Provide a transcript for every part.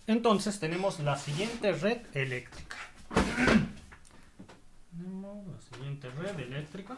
Entonces tenemos la siguiente red eléctrica. Tenemos la siguiente red eléctrica.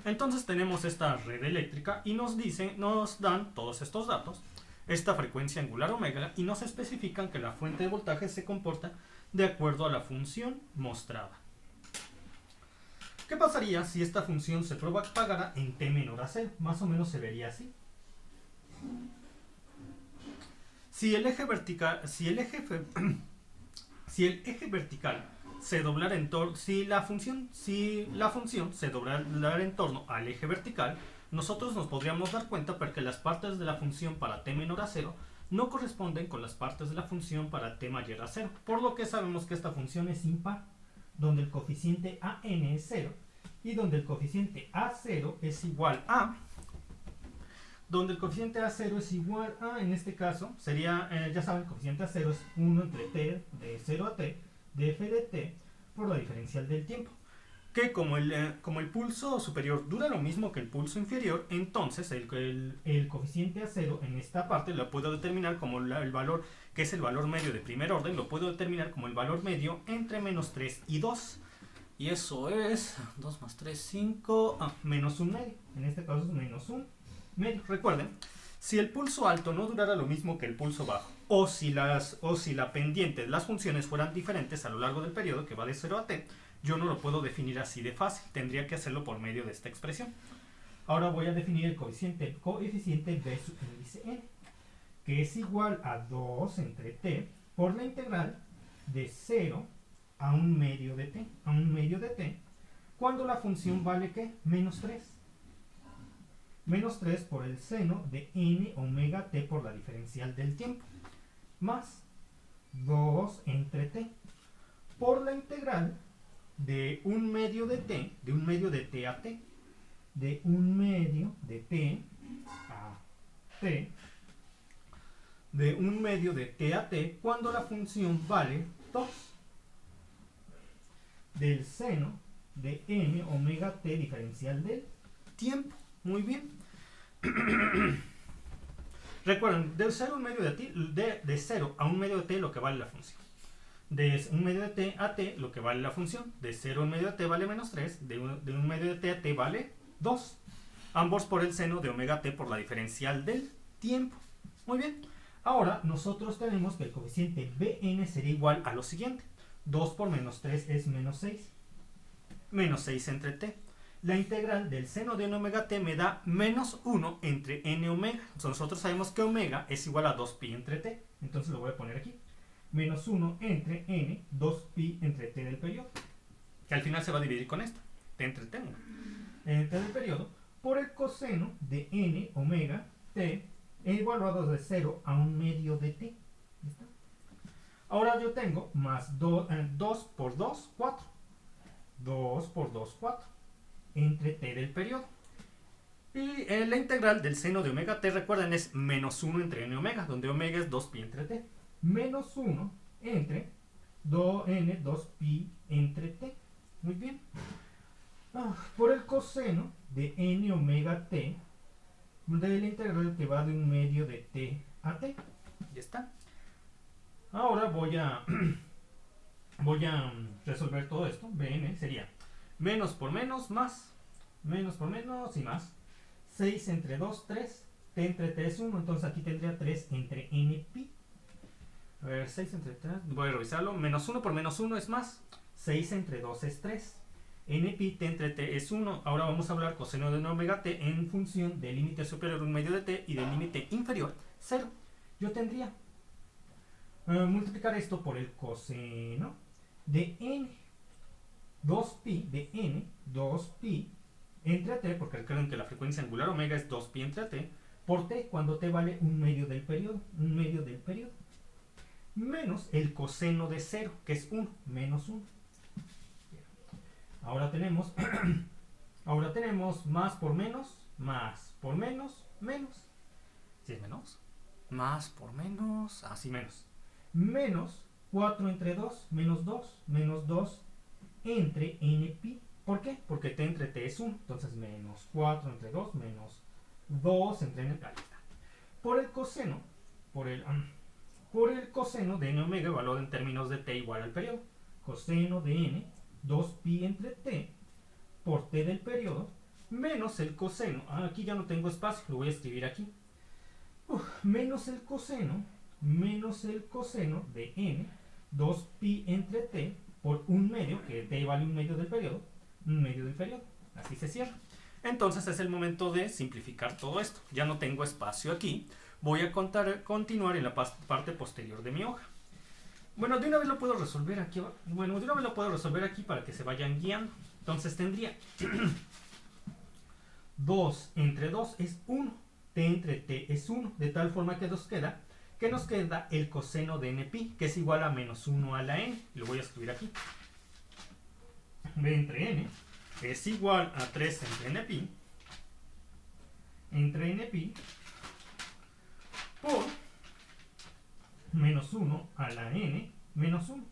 Entonces tenemos esta red eléctrica y nos dan todos estos datos, esta frecuencia angular omega, y nos especifican que la fuente de voltaje se comporta de acuerdo a la función mostrada. ¿Qué pasaría si esta función se propagara en t menor a 0? Más o menos se vería así. Si el eje vertical se doblara si la función se doblara en torno al eje vertical, nosotros nos podríamos dar cuenta porque las partes de la función para t menor a 0 no corresponden con las partes de la función para t mayor a 0, por lo que sabemos que esta función es impar, donde el coeficiente an es 0 y donde el coeficiente a0 es igual a en este caso, sería, ya saben, el coeficiente a0 es 1 entre t de 0 a t de f de t por la diferencial del tiempo. Que como el pulso superior dura lo mismo que el pulso inferior, entonces el coeficiente a0 en esta parte lo puedo determinar como el valor, que es el valor medio de primer orden, lo puedo determinar como el valor medio entre menos 3 y 2. Y eso es 2 más 3, 5, menos 1 medio. En este caso es menos 1 medio. Recuerden, si el pulso alto no durara lo mismo que el pulso bajo, o si la pendiente de las funciones fueran diferentes a lo largo del periodo, que va de 0 a t, yo no lo puedo definir así de fácil, tendría que hacerlo por medio de esta expresión. Ahora voy a definir el coeficiente b sub índice n, que es igual a 2 entre t por la integral de 0 a un medio de t, cuando la función vale ¿qué? Menos 3. Menos 3 por el seno de n omega t por la diferencial del tiempo, más 2 entre t, por la integral de un medio de t, de un medio de t a t, de un medio de t a t, de un medio de t a t, cuando la función vale 2, del seno de n omega t diferencial del tiempo. Muy bien. Recuerden, de 0 a un medio de 0 a un medio de t lo que vale la función. De un medio de t a t lo que vale la función. De 0 a un medio de t vale menos 3. De un medio de t a t vale 2. Ambos por el seno de omega t por la diferencial del tiempo. Muy bien. Ahora nosotros tenemos que el coeficiente Bn sería igual a lo siguiente. 2 por menos 3 es menos 6. Menos 6 entre t. La integral del seno de n omega t me da menos 1 entre n omega. Entonces nosotros sabemos que omega es igual a 2pi entre t. Entonces lo voy a poner aquí. Menos 1 entre n, 2pi entre t del periodo. Que al final se va a dividir con esta. T entre t, 1. T del periodo por el coseno de n omega t evaluado de 0 a un medio de t. ¿Listo? Ahora yo tengo más 2 por 2, 4. 2 por 2, 4. Entre t del periodo. Y la integral del seno de omega t, recuerden, es menos 1 entre n omega, donde omega es 2pi entre t. Menos 1 entre 2n, 2pi entre t. Muy bien. Por el coseno de n omega t, de la integral que va de un medio de t a t. Ya está. Ahora voy a resolver todo esto. Bn sería menos por menos, más. Menos por menos y más. 6 entre 2, 3. T entre t es 1. Entonces aquí tendría 3 entre n pi. A ver, 6 entre 3. Voy a revisarlo. Menos 1 por menos 1 es más. 6 entre 2 es 3. N pi t entre t es 1. Ahora vamos a hablar coseno de omega t en función del límite superior 1 medio de t y del límite inferior 0. Yo tendría multiplicar esto por el coseno de n. 2pi de n, 2pi entre t, porque recuerden que la frecuencia angular omega es 2pi entre t, por t cuando t vale un medio del periodo, menos el coseno de 0, que es 1, menos 1. Ahora tenemos más por menos, menos. ¿Sí es menos? Más por menos, así menos. Menos 4 entre 2, menos 2 entre n pi. ¿Por qué? Porque t entre t es 1. Entonces menos 4 entre 2, menos 2 entre n pi. Ahí está. Por el coseno de n omega evaluado en términos de t igual al periodo. Coseno de n, 2pi entre t por t del periodo, menos el coseno. Aquí ya no tengo espacio, lo voy a escribir aquí. Menos el coseno de n, 2pi entre t por un medio, que t vale un medio del periodo, así se cierra. Entonces es el momento de simplificar todo esto. Ya no tengo espacio aquí. Voy a continuar en la parte posterior de mi hoja. Bueno, de una vez lo puedo resolver aquí. Para que se vayan guiando. Entonces tendría 2 entre 2 es 1. T entre t es 1. De tal forma que nos queda el coseno de n pi, que es igual a menos 1 a la n. Lo voy a escribir aquí. B entre n es igual a 3 entre n pi por menos 1 a la n menos 1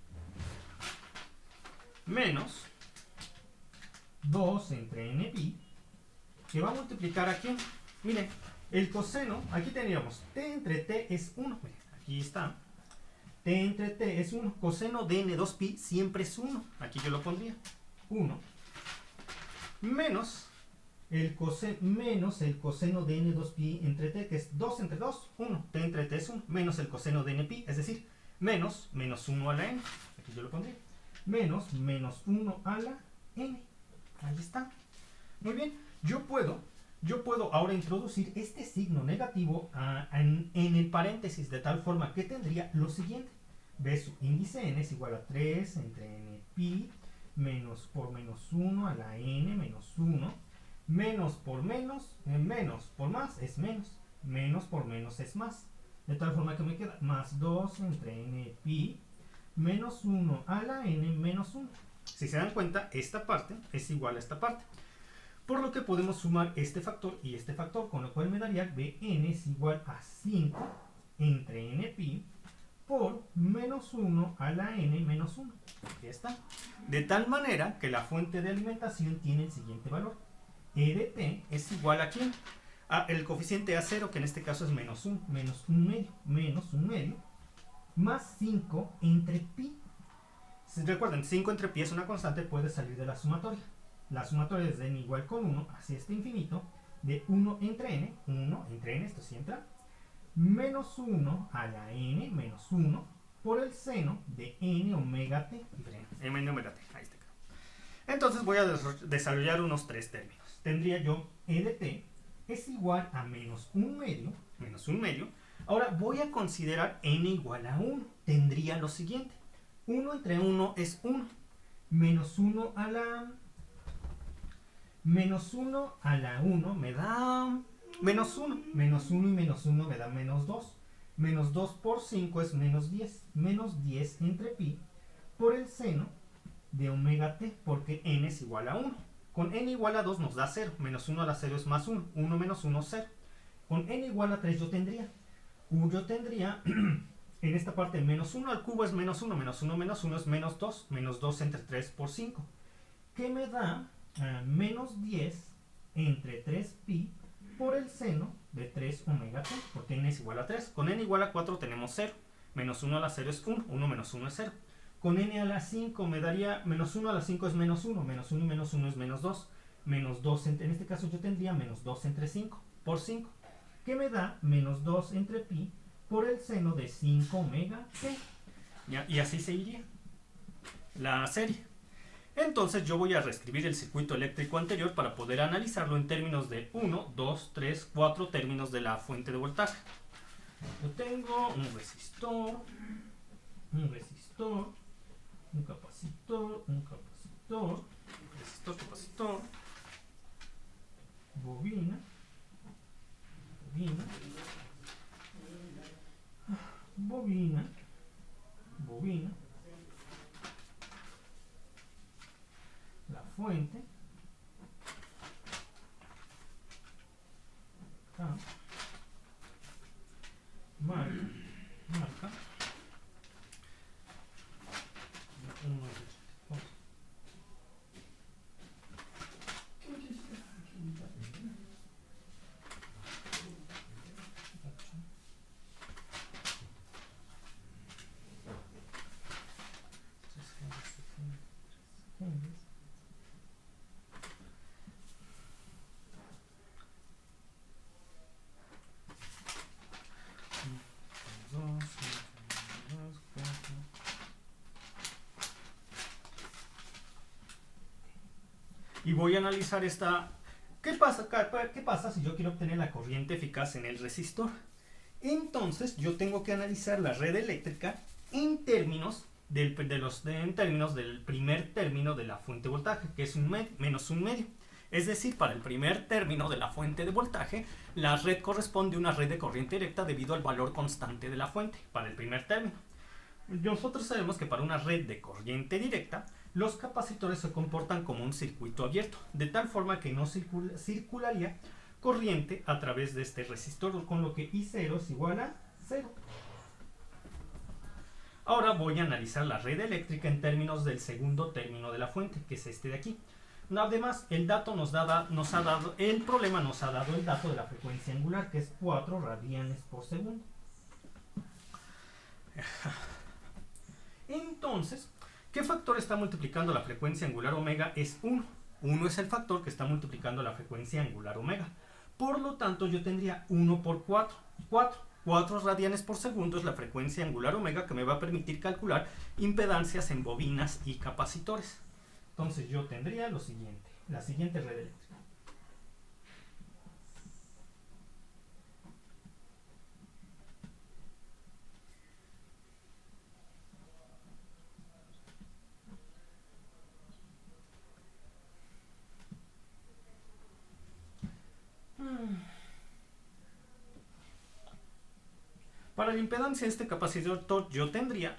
menos 2 entre n pi, que va a multiplicar aquí. Miren, el coseno, aquí teníamos t entre t es 1. Miren, aquí está. T entre t es 1. Coseno de n 2pi siempre es 1. Aquí yo lo pondría. 1 menos el coseno de n 2pi entre t, que es 2 entre 2, 1. T entre t es 1. Menos el coseno de n pi, es decir, menos 1 a la n. Aquí yo lo pondría. Menos 1 a la n. Ahí está. Muy bien. Yo puedo ahora introducir este signo negativo en el paréntesis, de tal forma que tendría lo siguiente. B sub índice n es igual a 3 entre n pi menos por menos 1 a la n menos 1, menos por más es menos por menos es más, de tal forma que me queda más 2 entre n pi menos 1 a la n menos 1. Si se dan cuenta, esta parte es igual a esta parte, por lo que podemos sumar este factor y este factor, con lo cual me daría bn es igual a 5 entre n pi por menos 1 a la n menos 1. Ya está. De tal manera que la fuente de alimentación tiene el siguiente valor. E de t es igual a ¿quién? A el coeficiente A0, que en este caso es menos 1 medio, más 5 entre pi. Si recuerden, 5 entre pi es una constante, puede salir de la sumatoria. La sumatoria es de n igual con 1 hacia este infinito, de 1 entre n, esto sí entra, menos 1 a la n menos 1 por el seno de n omega t. N omega t, ahí está. Entonces voy a desarrollar unos tres términos. Tendría yo e de t es igual a menos 1 medio. Ahora voy a considerar n igual a 1. Tendría lo siguiente. 1 entre 1 es 1. Menos 1 a la 1 me da menos 1. Menos 1 y menos 1 me da menos 2. Menos 2 por 5 es menos 10. Menos 10 entre pi por el seno de omega t, porque n es igual a 1. Con n igual a 2 nos da 0. Menos 1 a la 0 es más 1. 1 menos 1, 0. Con n igual a 3 yo tendría en esta parte menos 1 al cubo es menos 1. Menos 1 menos 1 es menos 2. Menos 2 entre 3 por 5. Que me da menos 10 entre 3pi por el seno de 3 omega t, porque n es igual a 3. Con n igual a 4 tenemos 0. Menos 1 a la 0 es 1. 1 menos 1 es 0. Con n a la 5 me daría menos 1 a la 5 es menos 1. Menos 1 y menos 1 es menos 2. Menos 2, en este caso yo tendría menos 2 entre 5 por 5. Que me da menos 2 entre pi por el seno de 5 omega t. Y así seguiría la serie. Entonces yo voy a reescribir el circuito eléctrico anterior para poder analizarlo en términos de 1, 2, 3, 4 términos de la fuente de voltaje. Yo tengo un resistor, un capacitor, resistor, capacitor, bobina, la fuente, acá, marca, y voy a analizar esta. ¿Qué pasa si yo quiero obtener la corriente eficaz en el resistor? Entonces yo tengo que analizar la red eléctrica en términos del primer término de la fuente de voltaje, que es menos un medio. Es decir, para el primer término de la fuente de voltaje, la red corresponde a una red de corriente directa debido al valor constante de la fuente, para el primer término. Nosotros sabemos que para una red de corriente directa, los capacitores se comportan como un circuito abierto, de tal forma que no circularía corriente a través de este resistor, con lo que I0 es igual a 0. Ahora voy a analizar la red eléctrica en términos del segundo término de la fuente, que es este de aquí. Además, el problema nos ha dado el dato de la frecuencia angular, que es 4 radianes por segundo. Entonces, ¿qué factor está multiplicando la frecuencia angular omega? Es 1. 1 es el factor que está multiplicando la frecuencia angular omega. Por lo tanto, yo tendría 1 por 4. 4 radianes por segundo es la frecuencia angular omega, que me va a permitir calcular impedancias en bobinas y capacitores. Entonces yo tendría lo siguiente, la siguiente red eléctrica. Para la impedancia de este capacitor yo tendría,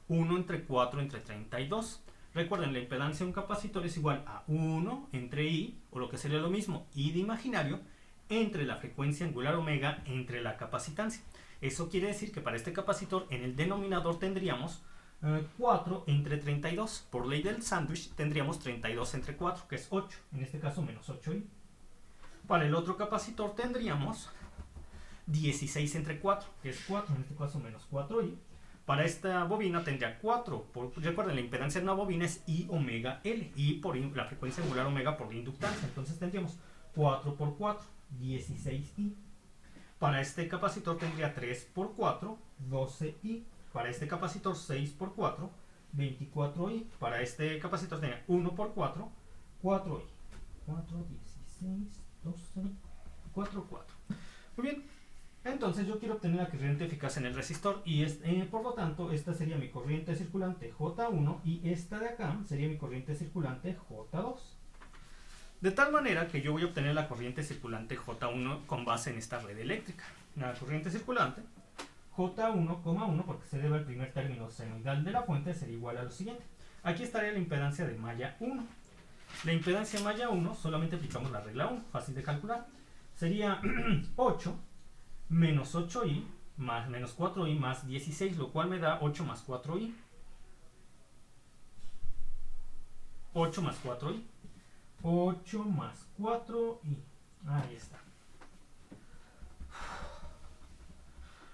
1 entre 4 entre 32. Recuerden, la impedancia de un capacitor es igual a 1 entre I, o lo que sería lo mismo, I de imaginario, entre la frecuencia angular omega entre la capacitancia. Eso quiere decir que para este capacitor en el denominador tendríamos 4 entre 32. Por ley del sándwich tendríamos 32 entre 4, que es 8. En este caso menos 8i. Para el otro capacitor tendríamos 16 entre 4, que es 4. En este caso menos 4i. Para esta bobina tendría 4. Recuerden, la impedancia de una bobina es I omega L. I por la frecuencia angular omega por la inductancia. Entonces tendríamos 4 por 4, 16i. Para este capacitor tendría 3 por 4, 12i. Para este capacitor 6 por 4, 24i. Para este capacitor tendría 1 por 4, 4i. 4, 16, 12, 4, 4. Muy bien. Entonces yo quiero obtener la corriente eficaz en el resistor y por lo tanto esta sería mi corriente circulante J1 y esta de acá sería mi corriente circulante J2. De tal manera que yo voy a obtener la corriente circulante J1 con base en esta red eléctrica. La corriente circulante J1,1, porque se debe al primer término senoidal de la fuente, sería igual a lo siguiente. Aquí estaría la impedancia de malla 1. La impedancia de malla 1 solamente aplicamos la regla 1, fácil de calcular. Sería 8 menos 8i más menos 4i más 16, lo cual me da 8 más 4i. 8 más 4i. 8 más 4i. Ahí está.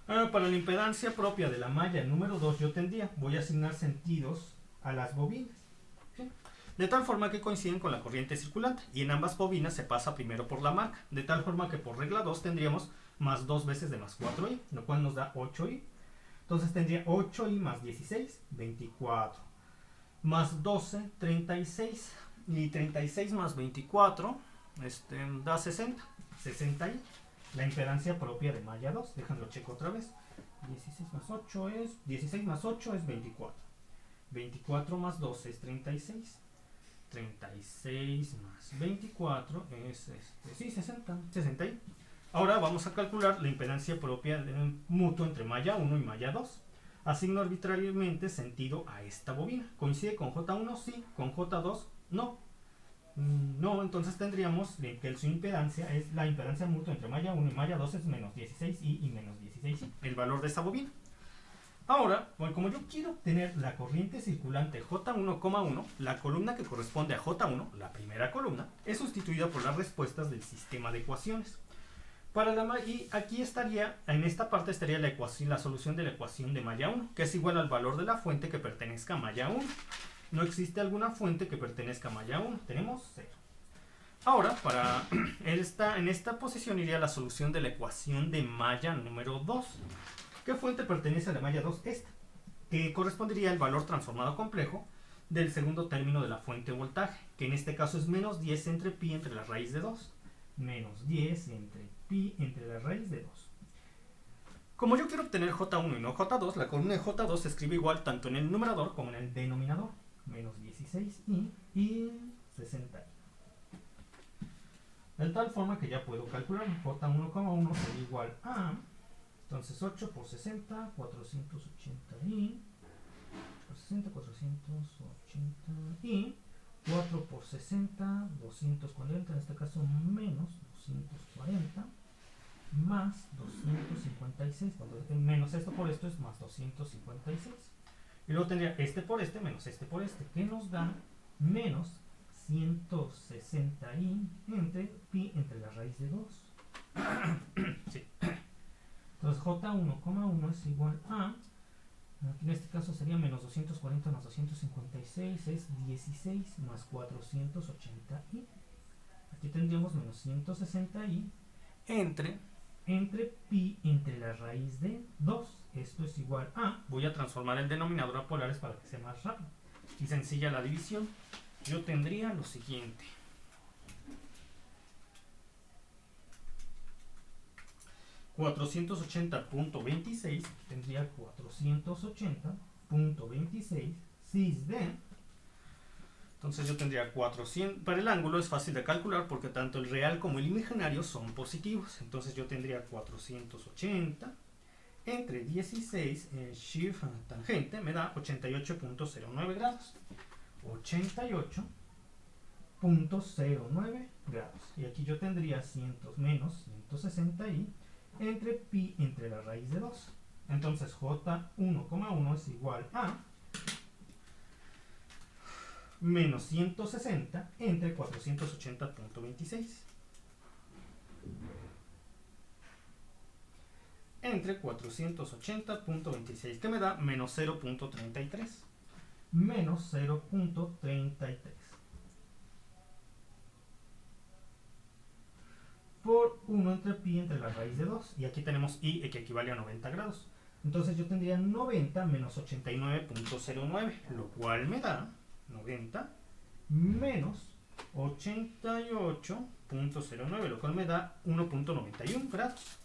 Para la impedancia propia de la malla número 2 yo voy a asignar sentidos a las bobinas. ¿Sí? De tal forma que coinciden con la corriente circulante. Y en ambas bobinas se pasa primero por la marca. De tal forma que por regla 2 tendríamos más 2 veces de más 4i, lo cual nos da 8i. Entonces tendría 8i más 16, 24. Más 12, 36. Y 36 más 24 da 60. 60i. La impedancia propia de malla 2. Déjenlo checo otra vez. 16 más 8 es 24. 24 más 12 es 36. 36 más 24 es 60. 60i. Ahora vamos a calcular la impedancia propia mutua entre malla 1 y malla 2. Asigno arbitrariamente sentido a esta bobina. ¿Coincide con J1? Sí. ¿Con J2? No. No, entonces tendríamos que su impedancia es la impedancia mutua entre malla 1 y malla 2 es menos 16i y menos 16i, el valor de esta bobina. Ahora, bueno, como yo quiero obtener la corriente circulante J1,1, la columna que corresponde a J1, la primera columna, es sustituida por las respuestas del sistema de ecuaciones. Y aquí estaría, en esta parte estaría la solución de la ecuación de malla 1, que es igual al valor de la fuente que pertenezca a malla 1. No existe alguna fuente que pertenezca a malla 1, tenemos 0. Ahora, en esta posición iría la solución de la ecuación de malla número 2. ¿Qué fuente pertenece a la malla 2? Esta, que correspondería al valor transformado complejo del segundo término de la fuente de voltaje, que en este caso es menos 10 entre pi entre la raíz de 2. Menos 10 entre pi entre la raíz de 2. Como yo quiero obtener J1 y no J2, la columna de J2 se escribe igual tanto en el numerador como en el denominador. Menos 16i y 60i. De tal forma que ya puedo calcular J1,1 sería igual a, entonces 8 por 60, 480i, 60, 480i, 4 por 60, 240, en este caso menos 240, más 256, cuando menos esto por esto es más 256. Y luego tendría este por este menos este por este, que nos da menos 160i entre pi entre la raíz de 2. Sí. Entonces J1,1 es igual a, en este caso sería menos 240 más 256, es 16 más 480i. Aquí tendríamos menos 160i entre pi entre la raíz de 2. Esto es igual a, voy a transformar el denominador a polares para que sea más rápido y sencilla la división. Yo tendría lo siguiente. .26 tendría 480.26 cis de Entonces yo tendría 400, para el ángulo es fácil de calcular porque tanto el real como el imaginario son positivos. Entonces yo tendría 480 entre 16, shift tangente, me da 88.09 grados. 88.09 grados. Y aquí yo tendría 100 menos 160i entre pi entre la raíz de 2. Entonces J1,1 es igual a menos 160 entre 480.26 entre 480.26, que me da menos 0.33. Menos 0.33 por 1 entre pi entre la raíz de 2. Y aquí tenemos i que equivale a 90 grados. Entonces yo tendría 90 menos 89.09, lo cual me da 90 menos 88.09, lo cual me da 1.91 grados.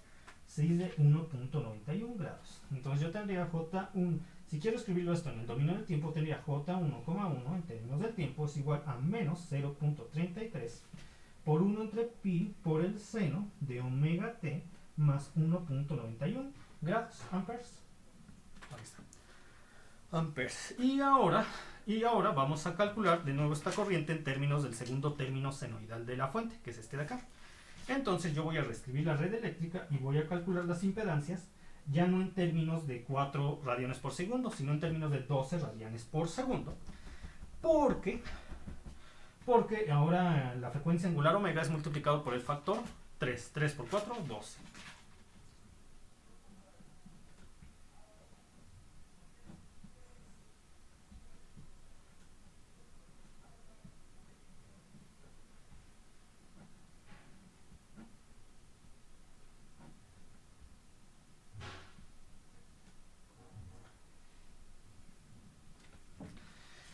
6 de 1.91 grados. Entonces yo tendría J1, si quiero escribirlo esto en el dominio del tiempo, tendría J1,1 en términos del tiempo es igual a menos 0.33 por 1 entre pi por el seno de omega t más 1.91 grados, amperes. Ahí está. Amperes. Y ahora vamos a calcular de nuevo esta corriente en términos del segundo término senoidal de la fuente, que es este de acá. Entonces yo voy a reescribir la red eléctrica y voy a calcular las impedancias ya no en términos de 4 radianes por segundo, sino en términos de 12 radianes por segundo. Porque ahora la frecuencia angular omega es multiplicado por el factor 3. 3 por 4, 12.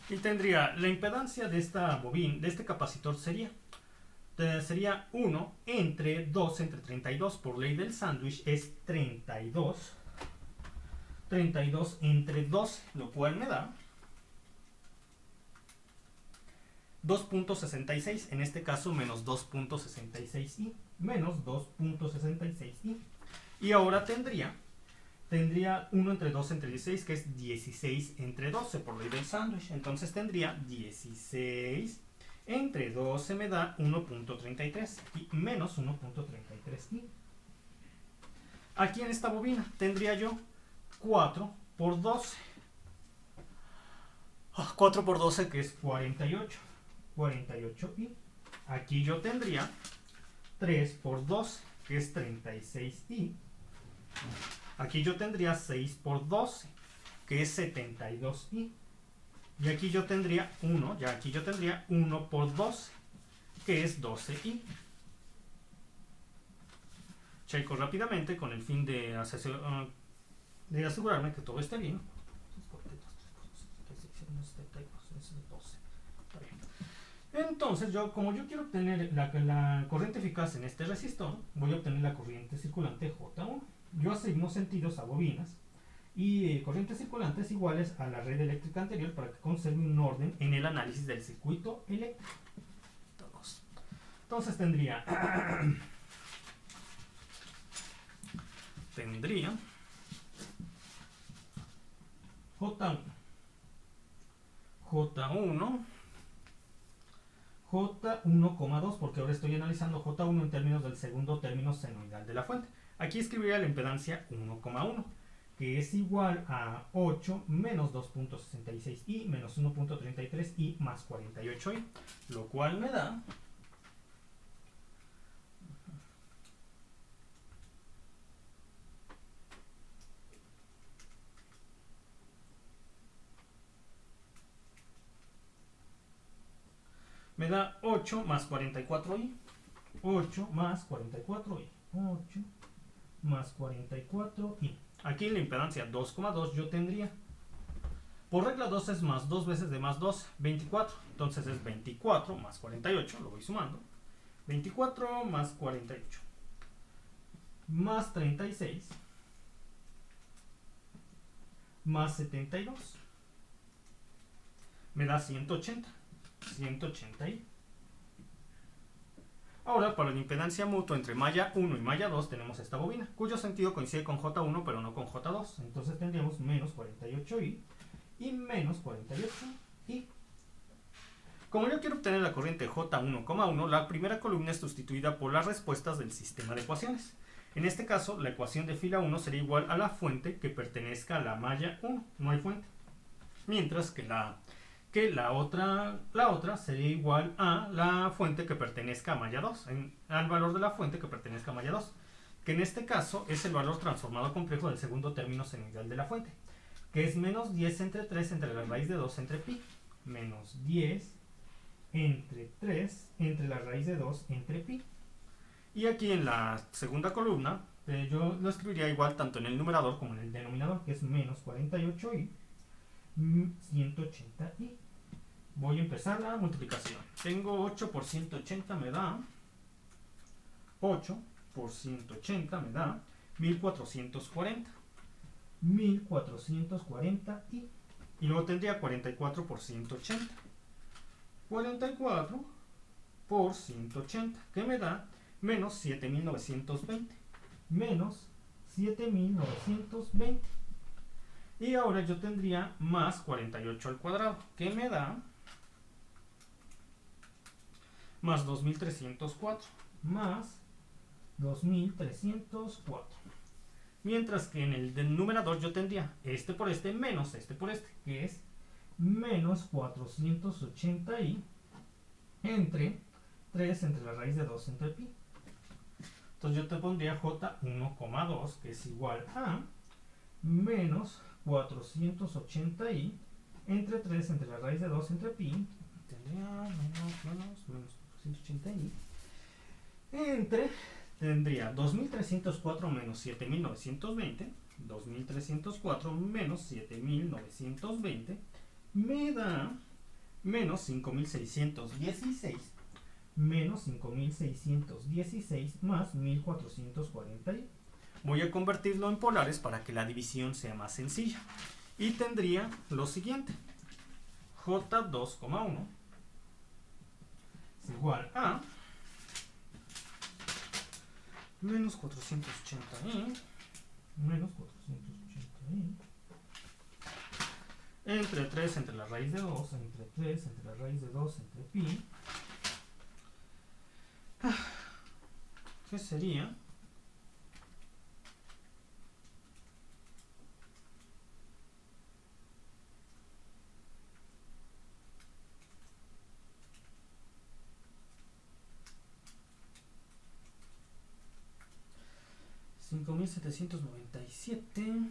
Y tendría la impedancia de esta bobina, de este capacitor sería 1 entre 2 entre 32, por ley del sándwich es 32 entre 12, lo cual me da 2.66, en este caso menos 2.66i, menos 2.66i. Y ahora tendría 1 entre 2 entre 16, que es 16 entre 12 por ley del sándwich. Entonces tendría 16 entre 12 me da 1.33 y menos 1.33i. Aquí en esta bobina tendría yo 4 por 12. 4 por 12 que es 48. 48i. Aquí yo tendría 3 por 12 que es 36i. Aquí yo tendría 6 por 12, que es 72i. Y aquí yo tendría 1, ya aquí yo tendría 1 por 12, que es 12i. Checo rápidamente con el fin de asegurarme que todo esté bien. Entonces, como yo quiero obtener la corriente eficaz en este resistor, voy a obtener la corriente circulante J1. Yo asigno sentidos a bobinas y corrientes circulantes iguales a la red eléctrica anterior para que conserve un orden en el análisis del circuito eléctrico. Entonces tendría J1, J1,2, porque ahora estoy analizando J1 en términos del segundo término senoidal de la fuente. Aquí escribiría la impedancia 1,1, que es igual a 8 menos 2.66i menos 1.33i más 48i, lo cual me da 8 más 44i. 8 más 44i. 8 más 44i. Aquí en la impedancia 2,2 yo tendría, por regla 2 es más 2 veces de más 2, 24. Entonces es 24 más 48, lo voy sumando. 24 más 48 más 36 más 72 me da 180. 180i. Ahora, para la impedancia mutua entre malla 1 y malla 2 tenemos esta bobina, cuyo sentido coincide con J1 pero no con J2. Entonces tendríamos menos 48i y menos 48i. Como yo quiero obtener la corriente J1,1, la primera columna es sustituida por las respuestas del sistema de ecuaciones. En este caso, la ecuación de fila 1 sería igual a la fuente que pertenezca a la malla 1. No hay fuente. Mientras que la otra sería igual a la fuente que pertenezca a malla 2, al valor de la fuente que pertenezca a malla 2, que en este caso es el valor transformado complejo del segundo término senoidal de la fuente, que es menos 10 entre 3 entre la raíz de 2 entre pi, menos 10 entre 3 entre la raíz de 2 entre pi. Y aquí en la segunda columna yo lo escribiría igual tanto en el numerador como en el denominador, que es menos 48i 180i. Voy a empezar la multiplicación. Tengo 8 por 180 me da 8 por 180 me da 1440. 1440i. Y luego tendría 44 por 180. 44 por 180, que me da menos 7920. Menos 7920. Y ahora yo tendría más 48 al cuadrado, que me da más 2304. Más 2304. Mientras que en el numerador yo tendría este por este menos este por este, que es menos 480i entre 3 entre la raíz de 2 entre pi. Entonces yo te pondría J1,2, que es igual a menos 480i entre 3 entre la raíz de 2 entre pi. Tendría menos 480i tendría 2304 menos 7920. 2304 menos 7920 me da menos 5616. Menos 5616 más 1440i. Voy a convertirlo en polares para que la división sea más sencilla. Y tendría lo siguiente. J2,1 es igual a menos 480i menos 480i entre 3 entre la raíz de 2 entre 3 entre la raíz de 2 entre pi, que sería $5,797.67.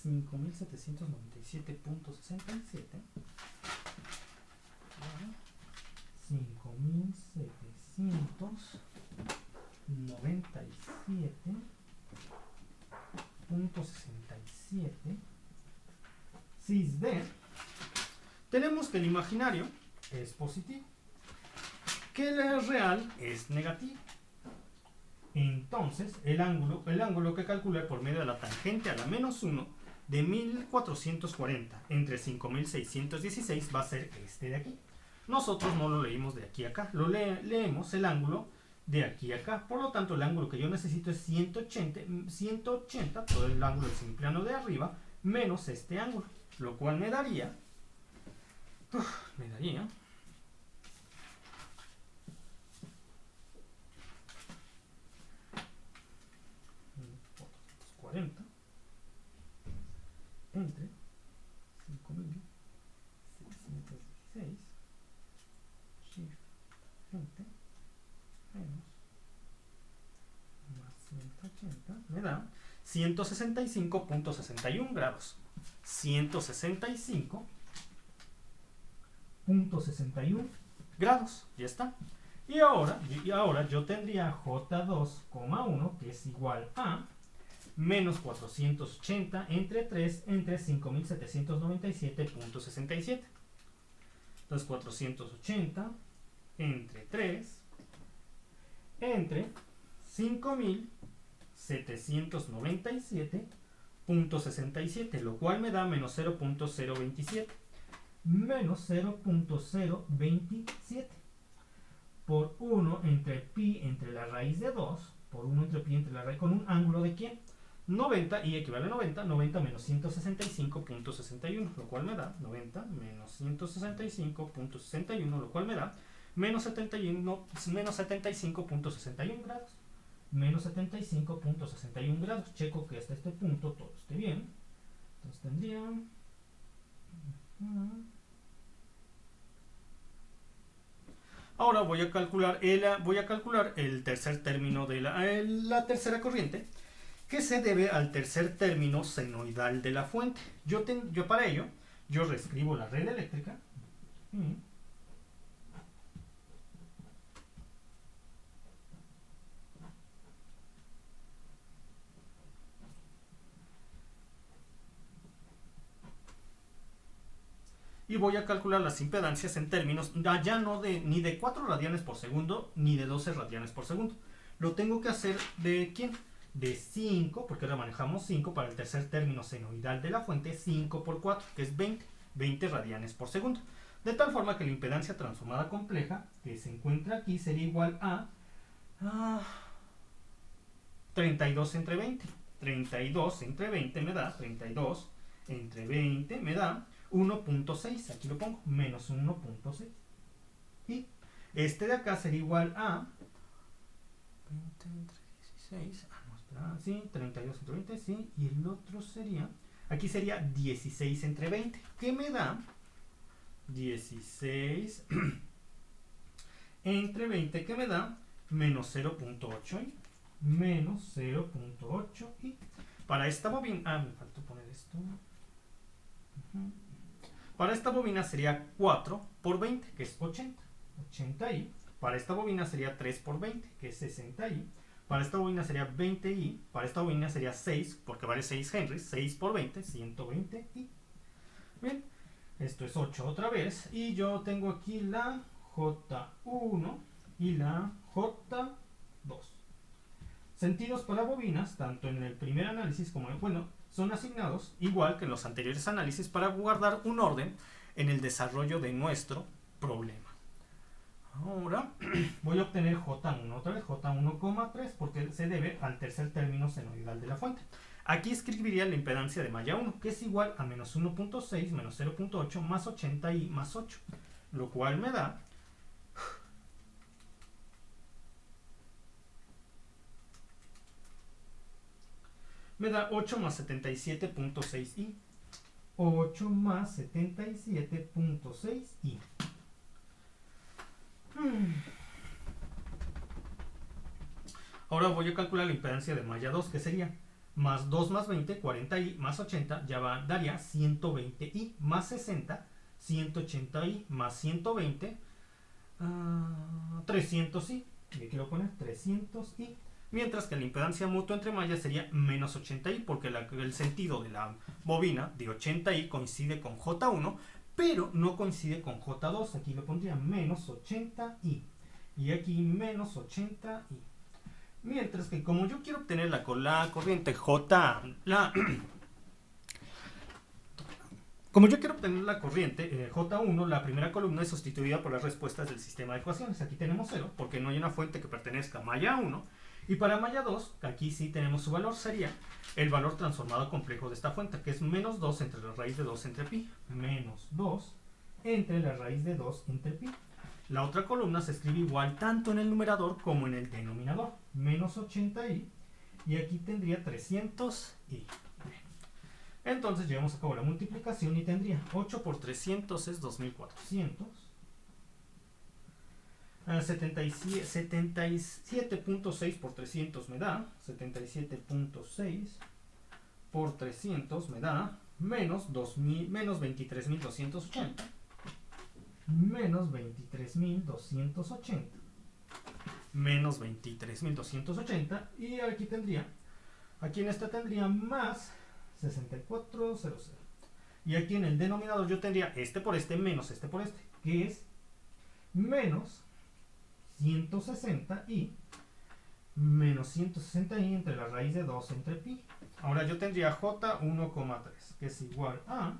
5,797.67 cis D. Tenemos que el imaginario es positivo, que el real es negativo. Entonces el ángulo que calculé por medio de la tangente a la menos 1 de 1440 entre 5616 va a ser este de aquí. Nosotros no lo leímos de aquí a acá, leemos el ángulo de aquí a acá. Por lo tanto, el ángulo que yo necesito es 180, todo el ángulo del semiplano de arriba, menos este ángulo, lo cual me daría 40 entre 5616 shift 20 menos más 180 me da 165.61 grados. 165.61 grados, ya está. Y ahora yo tendría J2,1, que es igual a menos 480 entre 3 entre 5797.67. Entonces 480 entre 3 entre 5797.67, lo cual me da menos 0.027. menos 0.027 por 1 entre pi entre la raíz de 2, por 1 entre pi entre la raíz, con un ángulo de ¿quién? 90, y equivale a 90, 90 menos 165.61, lo cual me da 90 menos 165.61, lo cual me da menos 75.61 grados. Menos 75.61 grados. Checo que hasta este punto todo esté bien. Entonces tendría... Ahora voy a calcular el tercer término de la tercera corriente, que se debe al tercer término senoidal de la fuente. Yo para ello, yo reescribo la red eléctrica. Y voy a calcular las impedancias en términos ya no ni de 4 radianes por segundo ni de 12 radianes por segundo. Lo tengo que hacer de ¿quién? De 5, porque ahora manejamos 5 para el tercer término senoidal de la fuente, 5 por 4, que es 20 radianes por segundo. De tal forma que la impedancia transformada compleja que se encuentra aquí sería igual a 32 entre 20. 32 entre 20 me da 32 entre 20 me da 1.6, aquí lo pongo, menos 1.6. Y este de acá sería igual a 20 entre 16, no, espera, sí, 32 entre 20, sí, y el otro sería, aquí sería 16 entre 20, que me da 16 entre 20, que me da menos 0.8 y menos 0.8 y para esta bobina, me faltó poner esto. Para esta bobina sería 4 por 20, que es 80. 80i. Para esta bobina sería 3 por 20, que es 60i. Para esta bobina sería 20i. Para esta bobina sería 6, porque vale 6 henry. 6 por 20, 120i. Bien, esto es 8 otra vez. Y yo tengo aquí la J1 y la J2. Sentidos para bobinas, tanto en el primer análisis como en el son asignados, igual que en los anteriores análisis, para guardar un orden en el desarrollo de nuestro problema. Ahora voy a obtener J1 otra vez, J1,3, porque se debe al tercer término senoidal de la fuente. Aquí escribiría la impedancia de malla 1, que es igual a menos 1.6 menos 0.8 más 80i más 8, lo cual me da 8 más 77.6i. 8 más 77.6i. Ahora voy a calcular la impedancia de malla 2, que sería más 2 más 20, 40i, más 80, daría 120i, más 60, 180i, más 120, 300i. Le quiero poner 300i. Mientras que la impedancia mutua entre mallas sería menos 80i, porque el sentido de la bobina de 80i coincide con J1, pero no coincide con J2. Aquí le pondría menos 80i. Y aquí menos 80i. Mientras que como yo quiero obtener la corriente como yo quiero obtener la corriente J1, la primera columna es sustituida por las respuestas del sistema de ecuaciones. Aquí tenemos 0, porque no hay una fuente que pertenezca a malla 1. Y para malla 2, aquí sí tenemos su valor, sería el valor transformado complejo de esta fuente, que es menos 2 entre la raíz de 2 entre pi. Menos 2 entre la raíz de 2 entre pi. La otra columna se escribe igual tanto en el numerador como en el denominador. Menos 80i. Y aquí tendría 300i. Entonces llevamos a cabo la multiplicación y tendría 8 por 300 es 2400. 77.6 por 300 me da 77.6 por 300 me da menos 23.280 menos 23.280 menos 23.280 y aquí en esta tendría más 6400 y aquí en el denominador yo tendría este por este menos este por este, que es menos 160 y menos 160 y entre la raíz de 2 entre pi. Ahora yo tendría J1,3, que es igual a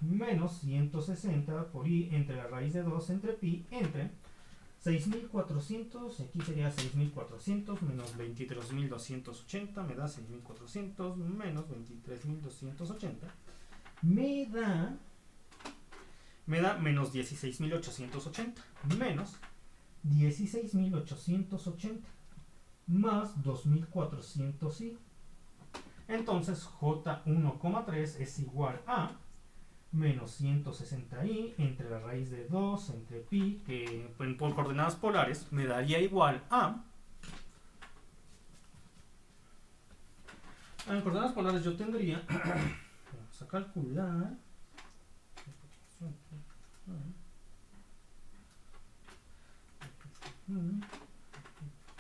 menos 160 por i entre la raíz de 2 entre pi entre 6.400, aquí sería 6.400 menos 23.280, me da 6.400 menos 23.280, me da menos 16.880, menos 16.880, más 2.400i. Entonces J1,3 es igual a menos 160i entre la raíz de 2 entre pi, que por coordenadas polares me daría igual a... En coordenadas polares yo tendría... vamos a calcular...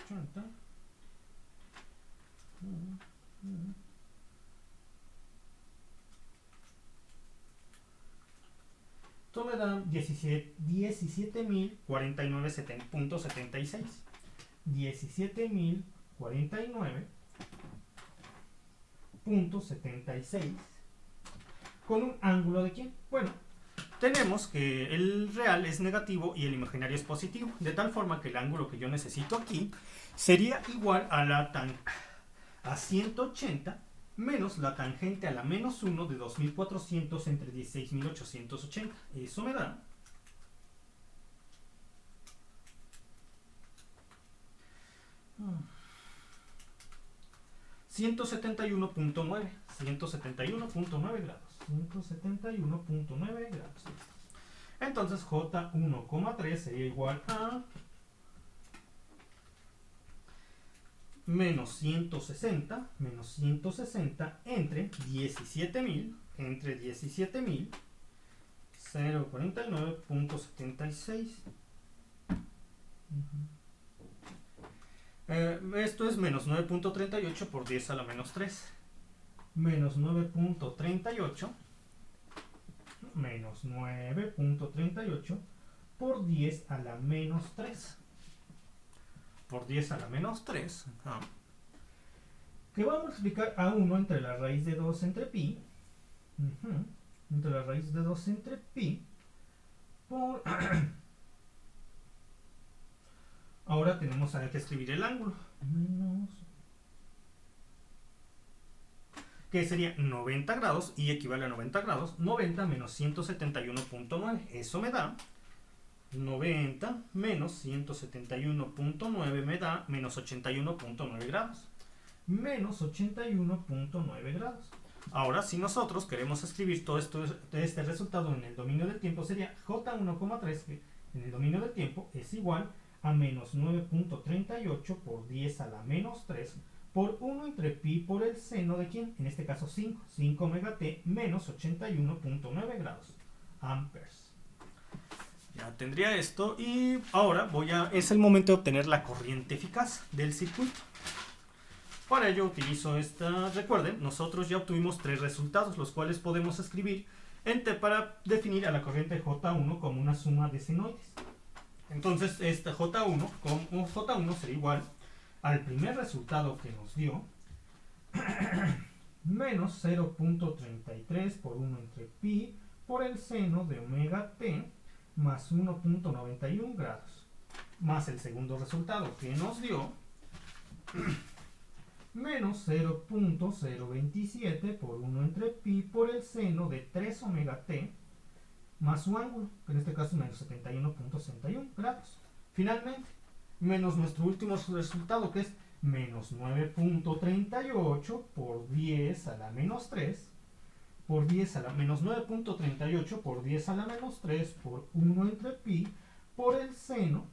80. Esto me da 17.049.76. 17.049.76 con un ángulo de ¿quién? Bueno, tenemos que el real es negativo y el imaginario es positivo, de tal forma que el ángulo que yo necesito aquí sería igual a a 180 menos la tangente a la menos 1 de 2.400 entre 16.880. Eso me da 171.9 grados. 171.9 grados. Entonces J1,3 sería igual a menos 160 entre 17.000 0.49.76. Esto es menos 9.38 por 10 a la menos 3. Menos 9.38 por 10 a la menos 3. Por 10 a la menos 3. Que va a multiplicar a 1 entre la raíz de 2 entre pi. Entre la raíz de 2 entre pi. Por... Ahora tenemos que escribir el ángulo. Menos... que sería 90 grados y equivale a 90 grados. 90 menos 171.9. Eso me da 90 menos 171.9 me da menos 81.9 grados. Menos 81.9 grados. Ahora, si nosotros queremos escribir todo este resultado en el dominio del tiempo, sería J1,3, que en el dominio del tiempo es igual a menos 9.38 por 10 a la menos 3 por 1 entre pi por el seno de ¿quién? En este caso 5. 5 omega t menos 81.9 grados. Amperes. Ya tendría esto y ahora es el momento de obtener la corriente eficaz del circuito. Para ello utilizo esta, recuerden, nosotros ya obtuvimos 3 resultados, los cuales podemos escribir en T para definir a la corriente J1 como una suma de senoides. Entonces esta J1 sería igual al primer resultado que nos dio, menos 0.33 por 1 entre pi por el seno de omega t más 1.91 grados, más el segundo resultado que nos dio, menos 0.027 por 1 entre pi por el seno de 3 omega t más su ángulo, que en este caso es menos 71.61 grados. Finalmente, menos nuestro último resultado, que es menos 9.38 por 10 a la menos 3 por 10 a la menos 9.38 por 10 a la menos 3 por 1 entre pi por el seno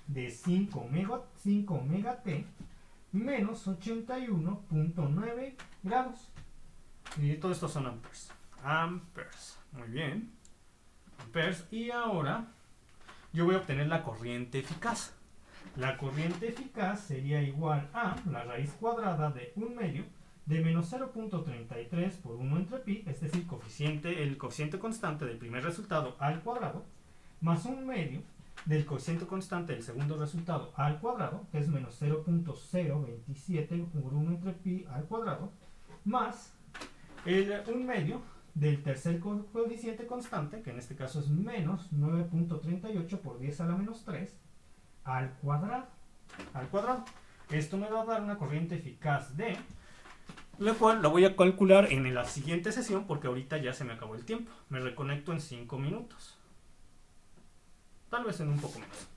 de 5 omega t menos 81.9 grados. Y todo esto son amperes. Amperes. Muy bien. Amperes. Y ahora yo voy a obtener la corriente eficaz. La corriente eficaz sería igual a la raíz cuadrada de 1 medio de menos 0.33 por 1 entre pi, es decir, el coeficiente constante del primer resultado al cuadrado, más 1 medio del coeficiente constante del segundo resultado al cuadrado, que es menos 0.027 por 1 entre pi al cuadrado, más el 1 medio del tercer coeficiente constante, que en este caso es menos 9.38 por 10 a la menos 3, al cuadrado. Esto me va a dar una corriente eficaz de, la cual la voy a calcular en la siguiente sesión, porque ahorita ya se me acabó el tiempo. Me reconecto en 5 minutos. Tal vez en un poco menos.